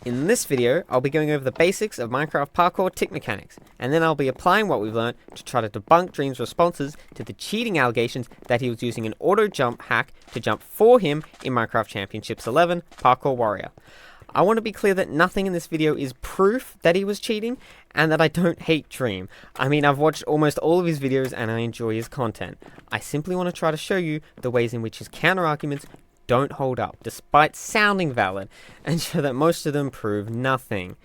In this video, I'll be going over the basics of Minecraft parkour tick mechanics, and then I'll be applying what we've learned to try to debunk Dream's responses to the cheating allegations that he was using an auto jump hack to jump for him in Minecraft Championships 11 Parkour Warrior. I want to be clear that nothing in this video is proof that he was cheating, and that I don't hate Dream. I mean, I've watched almost all of his videos and I enjoy his content. I simply want to try to show you the ways in which his counter-arguments don't hold up, despite sounding valid, and show that most of them prove nothing.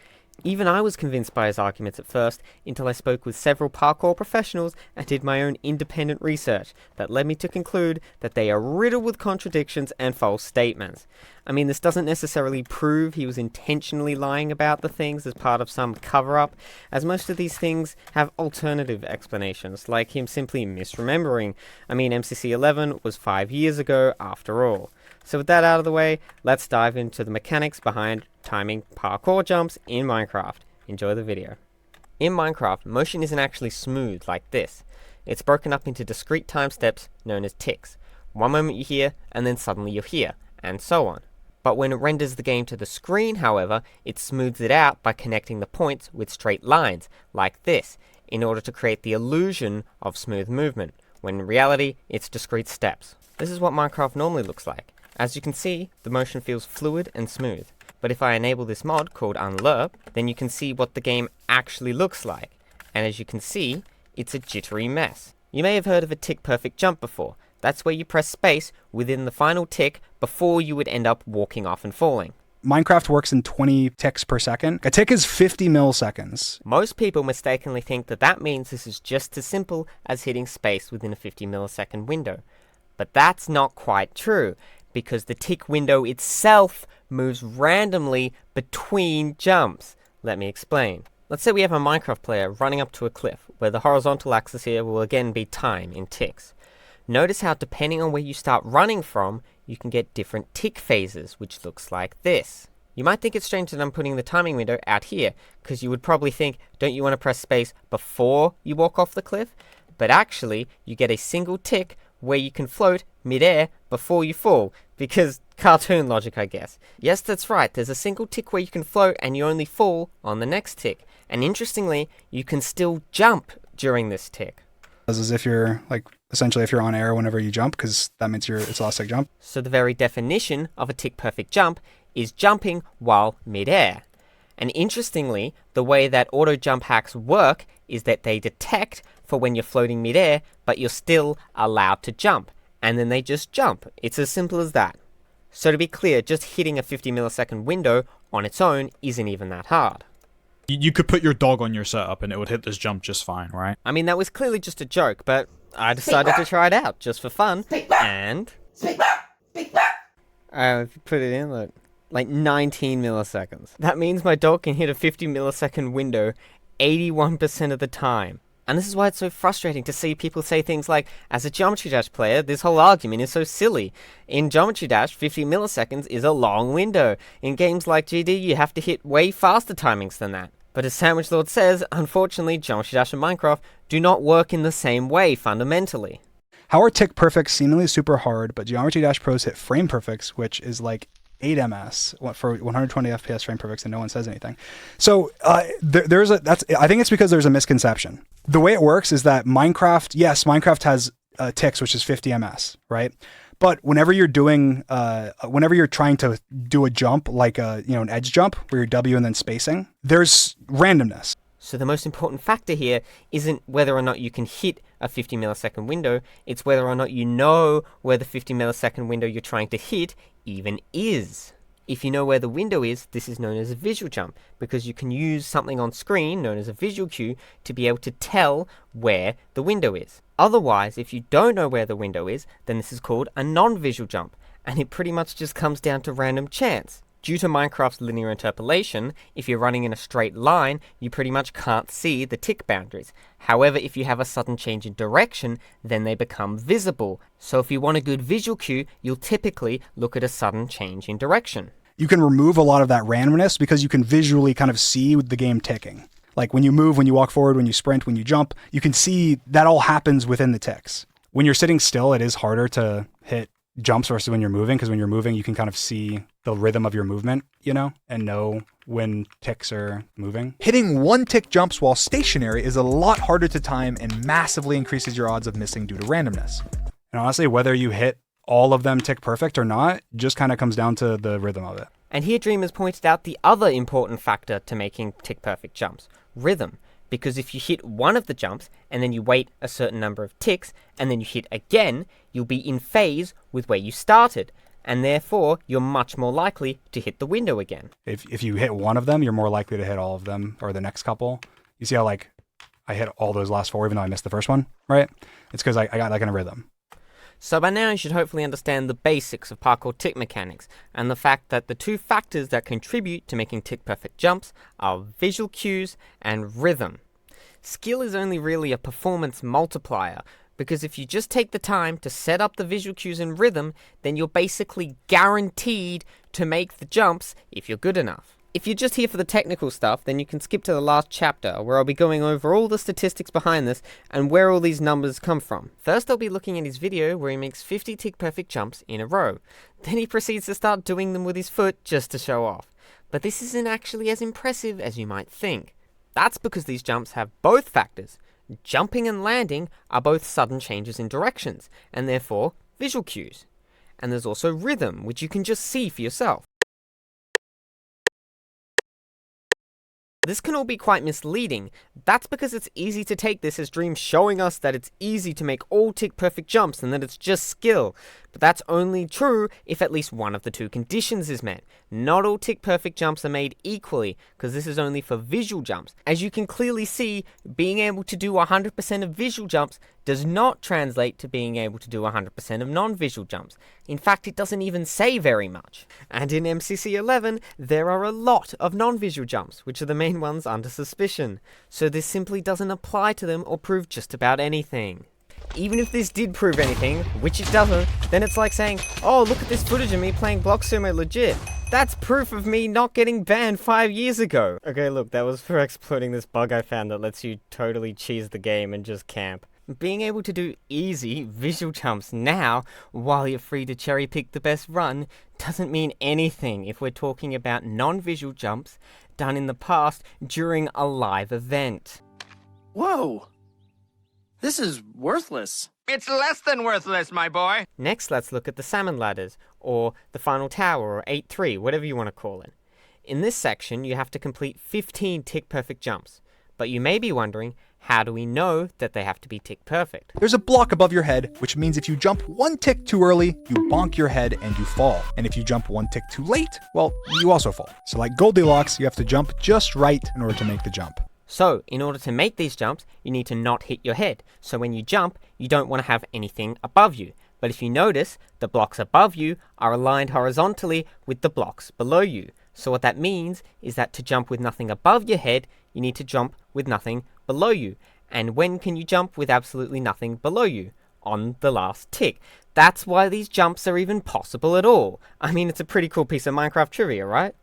Even I was convinced by his arguments at first, until I spoke with several parkour professionals and did my own independent research that led me to conclude that they are riddled with contradictions and false statements. I mean, this doesn't necessarily prove he was intentionally lying about the things as part of some cover-up, as most of these things have alternative explanations, like him simply misremembering. I mean, MCC 11 was 5 years ago after all. So with that out of the way, let's dive into the mechanics behind timing parkour jumps in Minecraft. Enjoy the video. In Minecraft, motion isn't actually smooth like this. It's broken up into discrete time steps known as ticks. One moment you're here, and then suddenly you're here, and so on. But when it renders the game to the screen, however, it smooths it out by connecting the points with straight lines, like this, in order to create the illusion of smooth movement, when in reality, it's discrete steps. This is what Minecraft normally looks like. As you can see, the motion feels fluid and smooth. But if I enable this mod called Unlerp, then you can see what the game actually looks like. And as you can see, it's a jittery mess. You may have heard of a tick perfect jump before. That's where you press space within the final tick before you would end up walking off and falling. Minecraft works in 20 ticks per second. A tick is 50 milliseconds. Most people mistakenly think that that means this is just as simple as hitting space within a 50 millisecond window. But that's not quite true, because the tick window itself moves randomly between jumps. Let me explain. Let's say we have a Minecraft player running up to a cliff, where the horizontal axis here will again be time in ticks. Notice how depending on where you start running from, you can get different tick phases, which looks like this. You might think it's strange that I'm putting the timing window out here, because you would probably think, don't you want to press space before you walk off the cliff? But actually, you get a single tick where you can float mid-air before you fall, because cartoon logic, I guess. Yes, that's right, there's a single tick where you can float and you only fall on the next tick. And interestingly, you can still jump during this tick. As if you're, essentially if you're on air whenever you jump, because that means it's a elastic jump. So the very definition of a tick perfect jump is jumping while mid-air. And interestingly, the way that auto jump hacks work is that they detect for when you're floating mid-air, but you're still allowed to jump. And then they just jump. It's as simple as that. So to be clear, just hitting a 50 millisecond window on its own isn't even that hard. You could put your dog on your setup and it would hit this jump just fine, right? I mean, that was clearly just a joke, but I decided to try it out just for fun. And if you put it in, look, like 19 milliseconds. That means my dog can hit a 50 millisecond window 81% of the time. And this is why it's so frustrating to see people say things like, as a Geometry Dash player, this whole argument is so silly. In Geometry Dash, 50 milliseconds is a long window. In games like GD, you have to hit way faster timings than that. But as Sandwich Lord says, unfortunately, Geometry Dash and Minecraft do not work in the same way fundamentally. How are tick perfects seemingly super hard, but Geometry Dash pros hit frame perfects, which is like 8 ms for 120 FPS frame perfects, and no one says anything. So I think it's because there's a misconception. The way it works is that Minecraft has ticks, which is 50 ms, right? But whenever you're doing, whenever you're trying to do a jump, like an edge jump where you're W and then spacing, there's randomness. So the most important factor here isn't whether or not you can hit a 50 millisecond window, it's whether or not you know where the 50 millisecond window you're trying to hit even is. If you know where the window is, this is known as a visual jump, because you can use something on screen, known as a visual cue, to be able to tell where the window is. Otherwise, if you don't know where the window is, then this is called a non-visual jump, and it pretty much just comes down to random chance. Due to Minecraft's linear interpolation, if you're running in a straight line, you pretty much can't see the tick boundaries. However, if you have a sudden change in direction, then they become visible. So if you want a good visual cue, you'll typically look at a sudden change in direction. You can remove a lot of that randomness because you can visually kind of see the game ticking. Like when you move, when you walk forward, when you sprint, when you jump, you can see that all happens within the ticks. When you're sitting still, it is harder to hit jumps versus when you're moving, because when you're moving, you can kind of see the rhythm of your movement, and know when ticks are moving. Hitting one tick jumps while stationary is a lot harder to time and massively increases your odds of missing due to randomness. And honestly, whether you hit all of them tick perfect or not, just kind of comes down to the rhythm of it. And here Dream has pointed out the other important factor to making tick perfect jumps, rhythm. Because if you hit one of the jumps and then you wait a certain number of ticks and then you hit again, you'll be in phase with where you started. And therefore, you're much more likely to hit the window again. If you hit one of them, you're more likely to hit all of them or the next couple. You see how I hit all those last 4 even though I missed the first one, right? It's because I got in a rhythm. So by now you should hopefully understand the basics of parkour tick mechanics and the fact that the two factors that contribute to making tick perfect jumps are visual cues and rhythm. Skill is only really a performance multiplier, because if you just take the time to set up the visual cues and rhythm, then you're basically guaranteed to make the jumps if you're good enough. If you're just here for the technical stuff, then you can skip to the last chapter, where I'll be going over all the statistics behind this and where all these numbers come from. First, I'll be looking at his video where he makes 50 tick-perfect jumps in a row. Then he proceeds to start doing them with his foot just to show off. But this isn't actually as impressive as you might think. That's because these jumps have both factors. Jumping and landing are both sudden changes in directions, and therefore visual cues. And there's also rhythm, which you can just see for yourself. This can all be quite misleading. That's because it's easy to take this as Dream showing us that it's easy to make all tick-perfect jumps and that it's just skill. But that's only true if at least one of the two conditions is met. Not all tick-perfect jumps are made equally, because this is only for visual jumps. As you can clearly see, being able to do 100% of visual jumps does not translate to being able to do 100% of non-visual jumps. In fact, it doesn't even say very much. And in MCC 11, there are a lot of non-visual jumps, which are the main ones under suspicion. So this simply doesn't apply to them or prove just about anything. Even if this did prove anything, which it doesn't, then it's like saying, oh, look at this footage of me playing Block Sumo legit. That's proof of me not getting banned 5 years ago. Okay, look, that was for exploiting this bug I found that lets you totally cheese the game and just camp. Being able to do easy visual jumps now, while you're free to cherry pick the best run, doesn't mean anything if we're talking about non-visual jumps done in the past during a live event. Whoa! This is worthless. It's less than worthless, my boy. Next, let's look at the Salmon Ladders, or the Final Tower, or 8-3, whatever you want to call it. In this section, you have to complete 15 tick-perfect jumps. But you may be wondering, how do we know that they have to be tick perfect? There's a block above your head, which means if you jump one tick too early, you bonk your head and you fall. And if you jump one tick too late, well, you also fall. So like Goldilocks, you have to jump just right in order to make the jump. So, in order to make these jumps, you need to not hit your head. So when you jump, you don't want to have anything above you. But if you notice, the blocks above you are aligned horizontally with the blocks below you. So what that means is that to jump with nothing above your head, you need to jump with nothing below you. And when can you jump with absolutely nothing below you? On the last tick. That's why these jumps are even possible at all. I mean, it's a pretty cool piece of Minecraft trivia, right?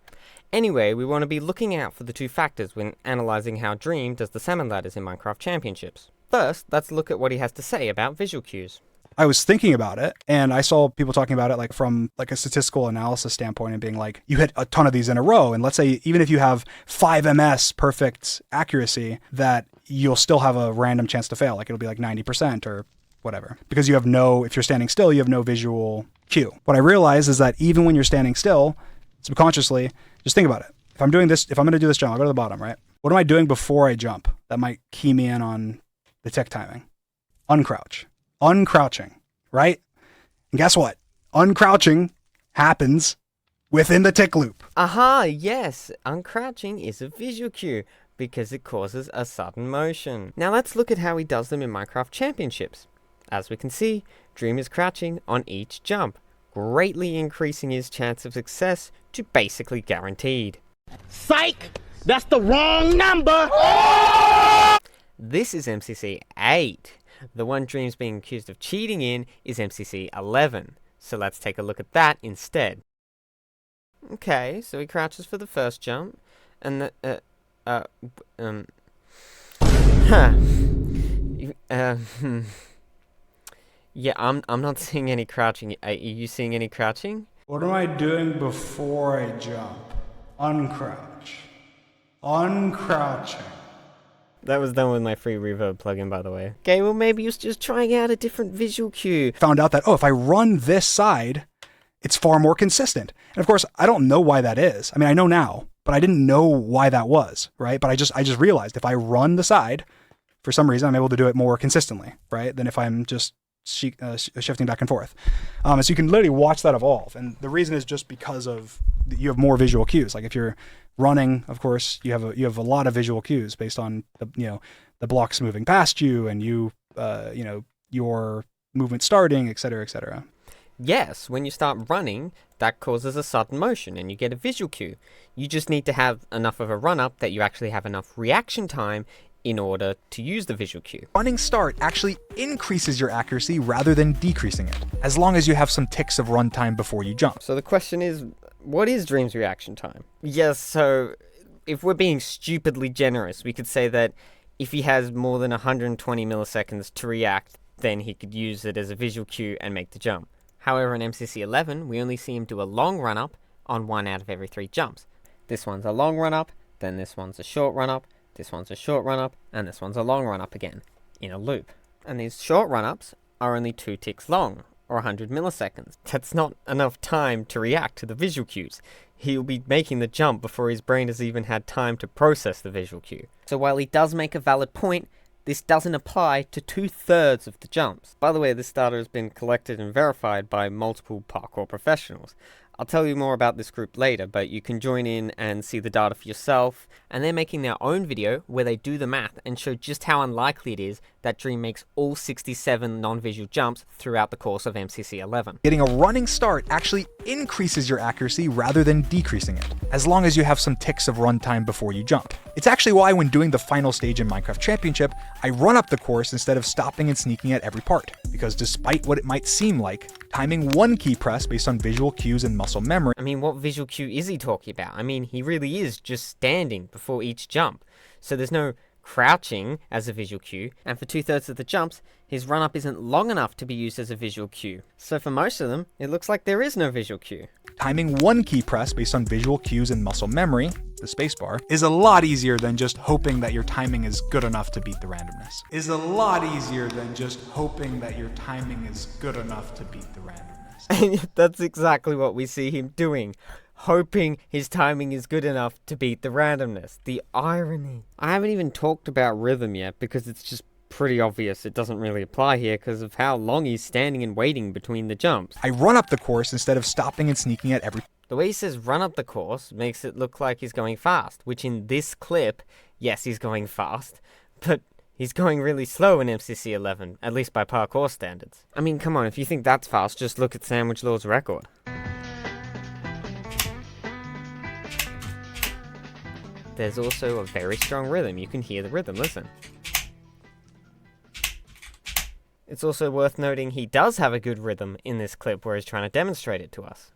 Anyway, we want to be looking out for the two factors when analysing how Dream does the Salmon Ladders in Minecraft Championships. First, let's look at what he has to say about visual cues. I was thinking about it, and I saw people talking about it from a statistical analysis standpoint and being like, you hit a ton of these in a row, and let's say even if you have 5 ms perfect accuracy, that you'll still have a random chance to fail. Like it'll be like 90% or whatever. Because you have if you're standing still, you have no visual cue. What I realized is that even when you're standing still, subconsciously, just think about it. If I'm going to do this jump, I'll go to the bottom, right? What am I doing before I jump that might key me in on the tick timing? Uncrouch. Uncrouching, right? And guess what? Uncrouching happens within the tick loop. Aha, yes, uncrouching is a visual cue because it causes a sudden motion. Now let's look at how he does them in Minecraft Championships. As we can see, Dream is crouching on each jump, greatly increasing his chance of success to basically guaranteed. Psych! That's the wrong number! This is MCC 8. The one Dream's being accused of cheating in is MCC 11. So let's take a look at that instead. Okay, so he crouches for the first jump, and Yeah, I'm not seeing any crouching. Are you seeing any crouching? What am I doing before I jump? Uncrouch. Uncrouching. That was done with my free reverb plugin, by the way. Okay, well maybe you're just trying out a different visual cue. Found out that, oh, if I run this side, it's far more consistent. And of course, I don't know why that is. I mean, I know now, but I didn't know why that was, right? But I just realized if I run the side, for some reason, I'm able to do it more consistently, right? Than if I'm just shifting back and forth. So you can literally watch that evolve. And the reason is just because of you have more visual cues. Like if you're running, of course, you have a lot of visual cues based on the blocks moving past you and your movement starting, et cetera, et cetera. Yes, when you start running, that causes a sudden motion and you get a visual cue. You just need to have enough of a run-up that you actually have enough reaction time in order to use the visual cue. Running start actually increases your accuracy rather than decreasing it, as long as you have some ticks of runtime before you jump. So the question is, what is Dream's reaction time? Yes, so if we're being stupidly generous, we could say that if he has more than 120 milliseconds to react, then he could use it as a visual cue and make the jump. However, in MCC 11, we only see him do a long run-up on 1 out of every 3 jumps. This one's a long run-up, then this one's a short run-up, this one's a short run-up, and this one's a long run-up again, in a loop. And these short run-ups are only 2 ticks long, or 100 milliseconds. That's not enough time to react to the visual cues. He'll be making the jump before his brain has even had time to process the visual cue. So while he does make a valid point, this doesn't apply to 2/3 of the jumps. By the way, this data has been collected and verified by multiple parkour professionals. I'll tell you more about this group later, but you can join in and see the data for yourself. And they're making their own video where they do the math and show just how unlikely it is that Dream makes all 67 non-visual jumps throughout the course of MCC 11. Getting a running start actually increases your accuracy rather than decreasing it, as long as you have some ticks of runtime before you jump. It's actually why when doing the final stage in Minecraft Championship, I run up the course instead of stopping and sneaking at every part. Because despite what it might seem like, timing one key press based on visual cues and muscle memory. I mean, what visual cue is he talking about? I mean, he really is just standing before each jump. So there's no crouching as a visual cue, and for 2/3 of the jumps, his run-up isn't long enough to be used as a visual cue. So for most of them, it looks like there is no visual cue. Timing one key press based on visual cues and muscle memory, the spacebar, is a lot easier than just hoping that your timing is good enough to beat the randomness. Is a lot easier than just hoping that your timing is good enough to beat the randomness. And that's exactly what we see him doing. Hoping his timing is good enough to beat the randomness. The irony. I haven't even talked about rhythm yet because it's just pretty obvious it doesn't really apply here because of how long he's standing and waiting between the jumps. I run up the course instead of stopping and sneaking at every... The way he says run up the course makes it look like he's going fast, which in this clip, yes, he's going fast, but he's going really slow in MCC 11, at least by parkour standards. I mean, come on, if you think that's fast, just look at Sandwich Law's record. There's also a very strong rhythm. You can hear the rhythm, listen. It's also worth noting he does have a good rhythm in this clip where he's trying to demonstrate it to us.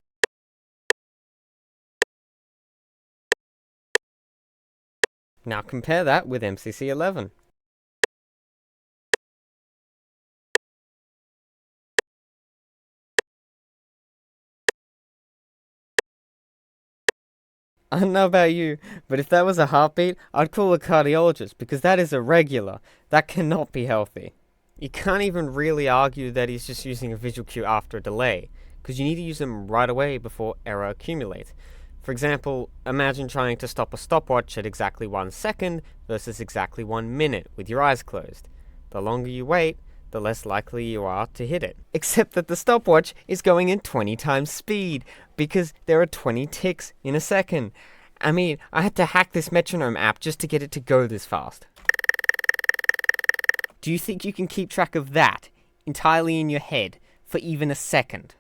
Now compare that with MCC 11. I don't know about you, but if that was a heartbeat, I'd call a cardiologist because that is irregular. That cannot be healthy. You can't even really argue that he's just using a visual cue after a delay, because you need to use them right away before error accumulates. For example, imagine trying to stop a stopwatch at exactly 1 second versus exactly 1 minute with your eyes closed. The longer you wait, the less likely you are to hit it. Except that the stopwatch is going in 20 times speed, because there are 20 ticks in a second. I mean, I had to hack this metronome app just to get it to go this fast. Do you think you can keep track of that entirely in your head for even a second?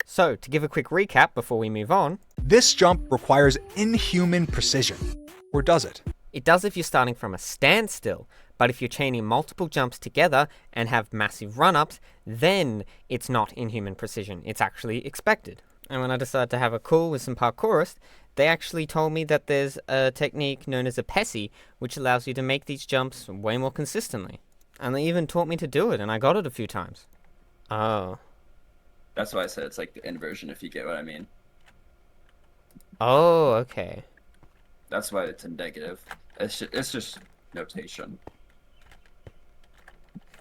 So, to give a quick recap before we move on. This jump requires inhuman precision. Or does it? It does if you're starting from a standstill, but if you're chaining multiple jumps together and have massive run-ups, then it's not inhuman precision, it's actually expected. And when I decided to have a call with some parkourists, they actually told me that there's a technique known as a PESI, which allows you to make these jumps way more consistently. And they even taught me to do it, and I got it a few times. Oh. That's why I said it's like the inversion, if you get what I mean. Oh, okay. That's why it's a negative. It's just notation.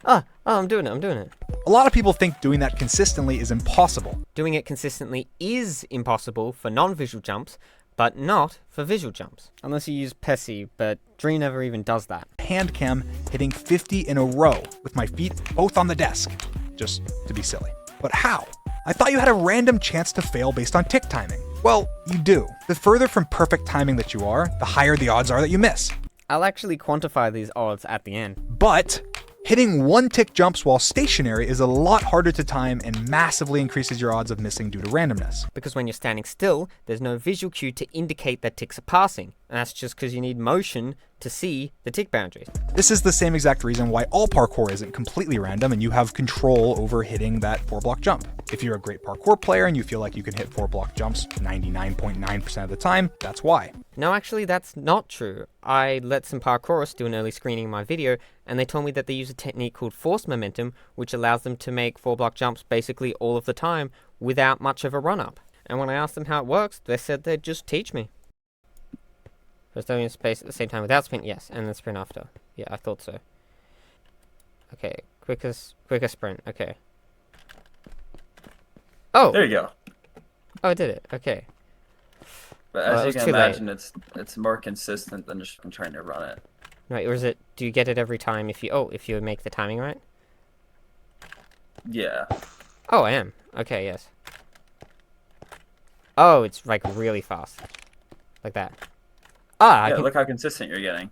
Oh, I'm doing it. A lot of people think doing that consistently is impossible. Doing it consistently is impossible for non-visual jumps, but not for visual jumps. Unless you use Pessy, but Dree never even does that. Hand cam hitting 50 in a row with my feet both on the desk, just to be silly. But how? I thought you had a random chance to fail based on tick timing. Well, you do. The further from perfect timing that you are, the higher the odds are that you miss. I'll actually quantify these odds at the end. But hitting one tick jumps while stationary is a lot harder to time and massively increases your odds of missing due to randomness. Because when you're standing still, there's no visual cue to indicate that ticks are passing. And that's just because you need motion to see the tick boundaries. This is the same exact reason why all parkour isn't completely random and you have control over hitting that 4-block jump. If you're a great parkour player and you feel like you can hit 4-block jumps 99.9% of the time, that's why. No, actually, that's not true. I let some parkourists do an early screening of my video, and they told me that they use a technique called force momentum, which allows them to make 4-block jumps basically all of the time without much of a run-up. And when I asked them how it works, they said they'd just teach me. First only in space at the same time without sprint, yes, and then sprint after. Yeah, I thought so. Okay, quicker sprint, okay. Oh! There you go. Oh, I did it, okay. But Well, as it you was can too late. imagine, it's more consistent than just trying to run it. Right, or is it, do you get it every time if you make the timing right? Yeah. Oh, I am. Okay, yes. Oh, it's like really fast. Like that. Ah, Yeah, look how consistent you're getting.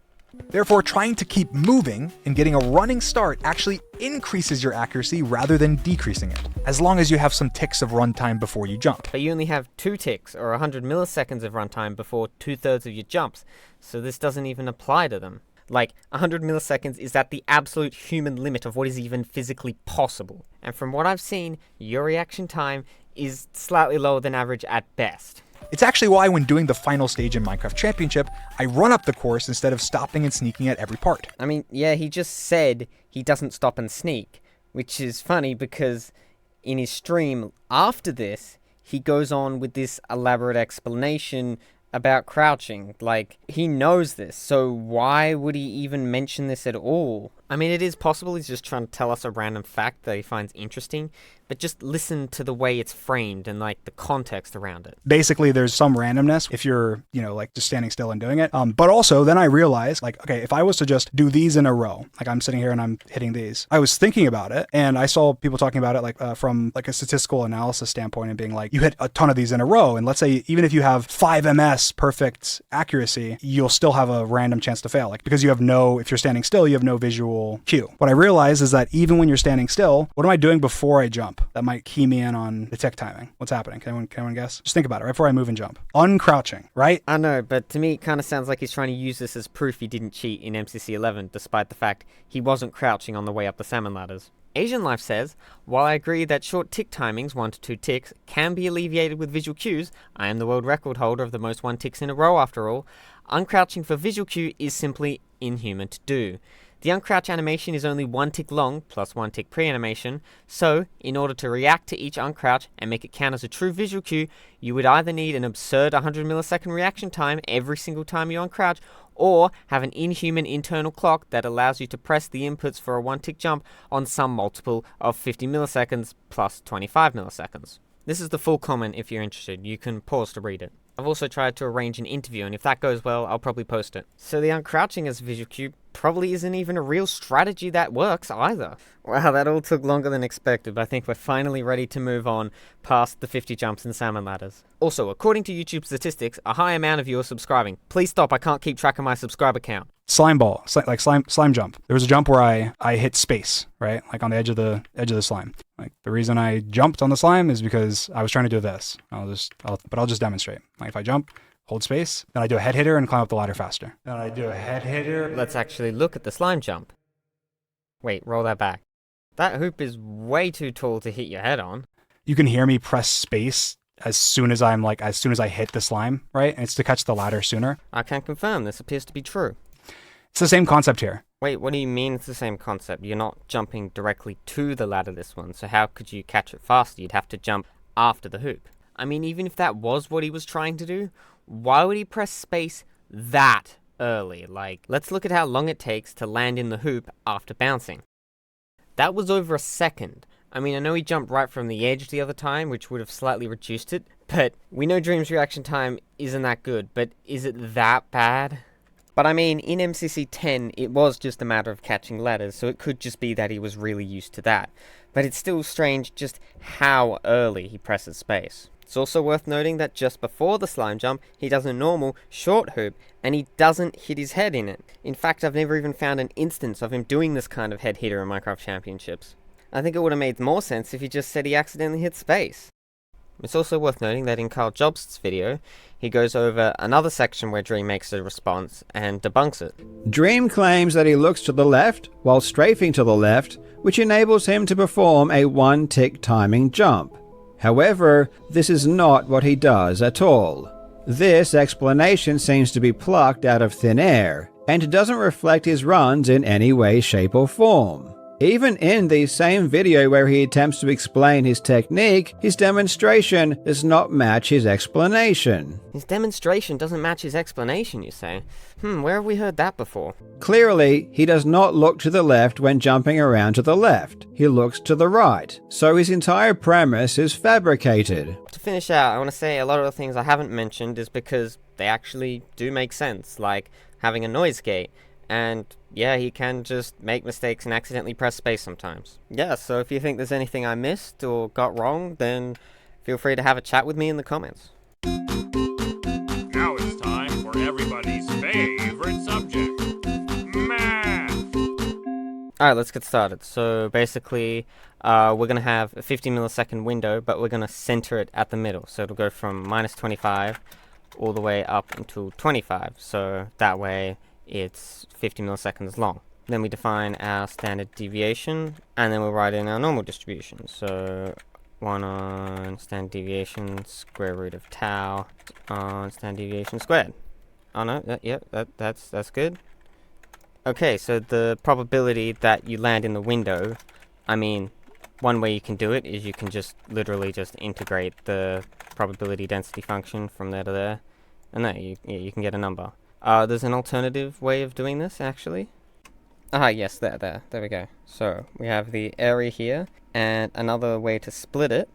Therefore, trying to keep moving and getting a running start actually increases your accuracy rather than decreasing it, as long as you have some ticks of runtime before you jump. But you only have 2 ticks, or 100 milliseconds of runtime before 2/3 of your jumps, so this doesn't even apply to them. Like, 100 milliseconds is at the absolute human limit of what is even physically possible. And from what I've seen, your reaction time is slightly lower than average at best. It's actually why when doing the final stage in Minecraft Championship, I run up the course instead of stopping and sneaking at every part. I mean, yeah, he just said he doesn't stop and sneak, which is funny because in his stream after this, he goes on with this elaborate explanation about crouching. Like, he knows this, so why would he even mention this at all? I mean, it is possible he's just trying to tell us a random fact that he finds interesting, but just listen to the way it's framed and, like, the context around it. Basically, there's some randomness if you're, like just standing still and doing it. But also, then I realized, like, okay, if I was to just do these in a row, like I'm sitting here and I'm hitting these, I was thinking about it, and I saw people talking about it, like, from, like, a statistical analysis standpoint and being like, you hit a ton of these in a row, and let's say, even if you have 5 ms perfect accuracy, you'll still have a random chance to fail, like, because if you're standing still, you have no visual cue. What I realized is that even when you're standing still, what am I doing before I jump that might key me in on the tick timing? What's happening? Can anyone guess? Just think about it right before I move and jump. Uncrouching, right? I know, but to me it kind of sounds like he's trying to use this as proof he didn't cheat in MCC 11, despite the fact he wasn't crouching on the way up the salmon ladders. Asian Life says, while I agree that short tick timings, 1 to 2 ticks, can be alleviated with visual cues, I am the world record holder of the most 1 ticks in a row after all, uncrouching for visual cue is simply inhuman to do. The uncrouch animation is only 1 tick long, plus 1 tick pre-animation, so, in order to react to each uncrouch and make it count as a true visual cue, you would either need an absurd 100 millisecond reaction time every single time you uncrouch, or have an inhuman internal clock that allows you to press the inputs for a 1 tick jump on some multiple of 50 milliseconds plus 25 milliseconds. This is the full comment if you're interested. You can pause to read it. I've also tried to arrange an interview, and if that goes well, I'll probably post it. So the uncrouching as a visual cue probably isn't even a real strategy that works either. Wow, that all took longer than expected, but I think we're finally ready to move on past the 50 jumps and salmon ladders. Also, according to YouTube statistics, a high amount of you are subscribing. Please stop, I can't keep track of my subscriber count. Slime ball, like slime jump. There was a jump where I hit space, right? Like on the edge of the slime. Like the reason I jumped on the slime is because I was trying to do this. I'll just demonstrate. Like if I jump, hold space, then I do a head hitter and climb up the ladder faster. Then I do a head hitter. Let's actually look at the slime jump. Wait, roll that back. That hoop is way too tall to hit your head on. You can hear me press space as soon as I hit the slime, right? And it's to catch the ladder sooner. I can confirm this appears to be true. It's the same concept here. Wait, what do you mean it's the same concept? You're not jumping directly to the ladder this one, so how could you catch it faster? You'd have to jump after the hoop. I mean, even if that was what he was trying to do, why would he press space that early? Like, let's look at how long it takes to land in the hoop after bouncing. That was over a second. I mean, I know he jumped right from the edge the other time, which would have slightly reduced it, but we know Dream's reaction time isn't that good, but is it that bad? But I mean, in MCC 10, it was just a matter of catching ladders, so it could just be that he was really used to that. But it's still strange just how early he presses space. It's also worth noting that just before the slime jump, he does a normal, short hoop, and he doesn't hit his head in it. In fact, I've never even found an instance of him doing this kind of head hitter in Minecraft Championships. I think it would have made more sense if he just said he accidentally hit space. It's also worth noting that in Karl Jobst's video, he goes over another section where Dream makes a response and debunks it. Dream claims that he looks to the left while strafing to the left, which enables him to perform a one-tick timing jump. However, this is not what he does at all. This explanation seems to be plucked out of thin air, and doesn't reflect his runs in any way, shape or form. Even in the same video where he attempts to explain his technique, his demonstration does not match his explanation. His demonstration doesn't match his explanation, you say? Where have we heard that before? Clearly, he does not look to the left when jumping around to the left. He looks to the right, so his entire premise is fabricated. To finish out, I want to say a lot of the things I haven't mentioned is because they actually do make sense, like having a noise gate. And yeah, he can just make mistakes and accidentally press space sometimes. Yeah, so if you think there's anything I missed or got wrong, then feel free to have a chat with me in the comments. Now it's time for everybody's favorite subject, math. Alright, let's get started. So basically, we're going to have a 50 millisecond window, but we're going to center it at the middle. So it'll go from minus 25 all the way up until 25. So that way it's 50 milliseconds long. Then we define our standard deviation, and then we'll write in our normal distribution. So 1 on standard deviation square root of tau on standard deviation squared. Oh no, that's good. Okay, so the probability that you land in the window, I mean, one way you can do it is you can just literally just integrate the probability density function from there to there, and there you can get a number. There's an alternative way of doing this, actually. Yes, there we go. So, we have the area here, and another way to split it,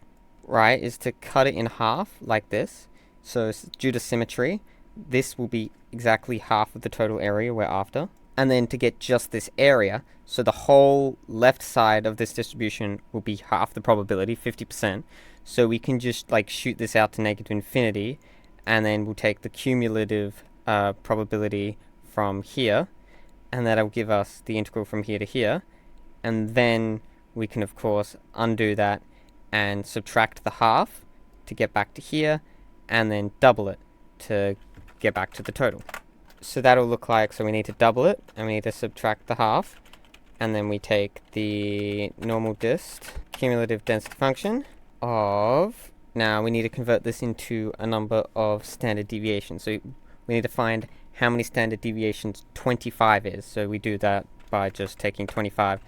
right, is to cut it in half, like this. So, due to symmetry, this will be exactly half of the total area we're after. And then to get just this area, so the whole left side of this distribution will be half the probability, 50%. So we can just, like, shoot this out to negative infinity, and then we'll take the cumulative probability from here, and that'll give us the integral from here to here, and then we can of course undo that and subtract the half to get back to here, and then double it to get back to the total. So that'll look like, so we need to double it, and we need to subtract the half, and then we take the normal cumulative density function of, now we need to convert this into a number of standard deviations. So we need to find how many standard deviations 25 is. So we do that by just taking 25,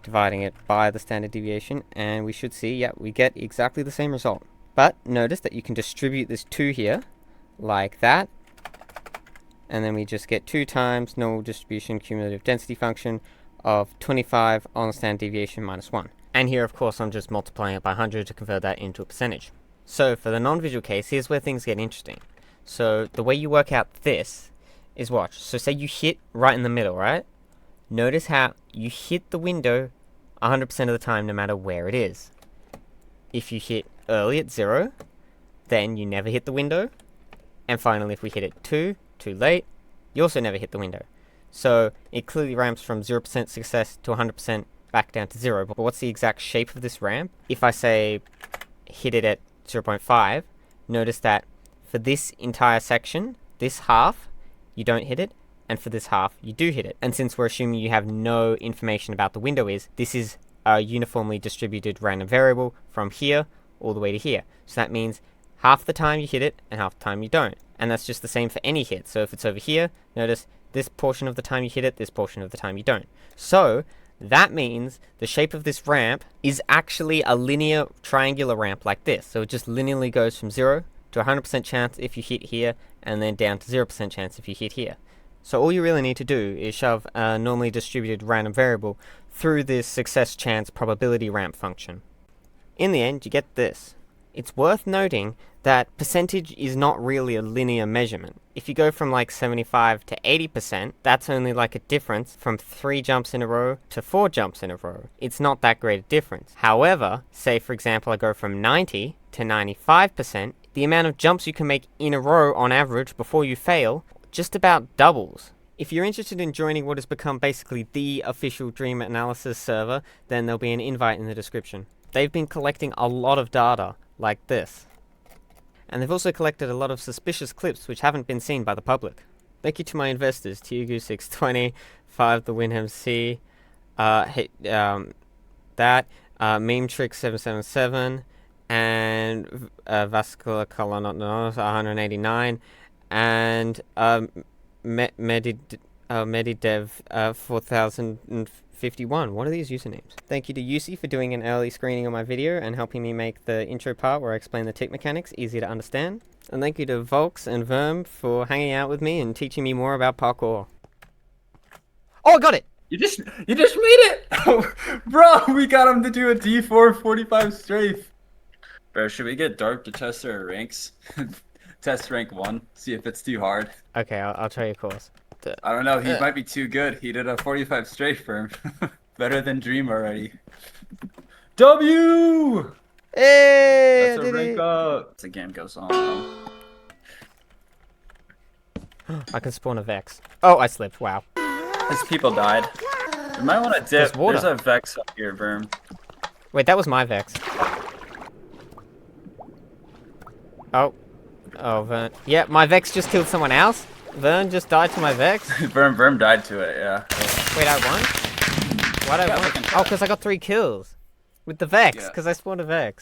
dividing it by the standard deviation, and we should see, yeah, we get exactly the same result. But notice that you can distribute this 2 here, like that, and then we just get 2 times normal distribution cumulative density function of 25 on the standard deviation minus 1. And here, of course, I'm just multiplying it by 100 to convert that into a percentage. So for the non-visual case, here's where things get interesting. So the way you work out this is, watch. So say you hit right in the middle, right? Notice how you hit the window 100% of the time, no matter where it is. If you hit early at 0, then you never hit the window. And finally, if we hit it too late, you also never hit the window. So it clearly ramps from 0% success to 100% back down to 0. But what's the exact shape of this ramp? If I say hit it at 0.5, notice that for this entire section, this half, you don't hit it, and for this half, you do hit it. And since we're assuming you have no information about the window this is a uniformly distributed random variable from here all the way to here. So that means half the time you hit it, and half the time you don't. And that's just the same for any hit. So if it's over here, notice This portion of the time you hit it, this portion of the time you don't. So that means the shape of this ramp is actually a linear triangular ramp like this. So it just linearly goes from 0 to 100% chance if you hit here, and then down to 0% chance if you hit here. So all you really need to do is shove a normally distributed random variable through this success chance probability ramp function. In the end, you get this. It's worth noting that percentage is not really a linear measurement. If you go from like 75 to 80%, that's only like a difference from 3 jumps in a row to 4 jumps in a row. It's not that great a difference. However, say for example I go from 90 to 95%, the amount of jumps you can make in a row on average before you fail just about doubles. If you're interested in joining what has become basically the official dream analysis server, then there'll be an invite in the description. They've been collecting a lot of data like this. And they've also collected a lot of suspicious clips which haven't been seen by the public. Thank you to my investors, Tiagu620, 5 the Winham C, Meme Trick 777, and Vascular Colon 189, and Medidev 4051. What are these usernames? Thank you to Yusi for doing an early screening of my video and helping me make the intro part where I explain the tick mechanics easy to understand. And thank you to Volks and Verm for hanging out with me and teaching me more about parkour. Oh, I got it! You just made it! Bro, we got him to do a D4 45 strafe. Bro, should we get Dark to test our ranks? Test rank 1, see if it's too hard. Okay, I'll try your course. I don't know, he might be too good. He did a 45 strafe for him. Better than Dream already. W! Hey! That's a rank up. The game goes on though. I can spawn a Vex. Oh, I slipped. Wow. His people died. You might want to dip. There's a Vex up here, Verm. Wait, that was my Vex. Oh. Oh, Vern. Yeah, my Vex just killed someone else? Vern just died to my Vex? Verm died to it, yeah. Wait, I won? Why'd I win? Oh, because I got 3 kills. With the Vex, because I spawned a Vex.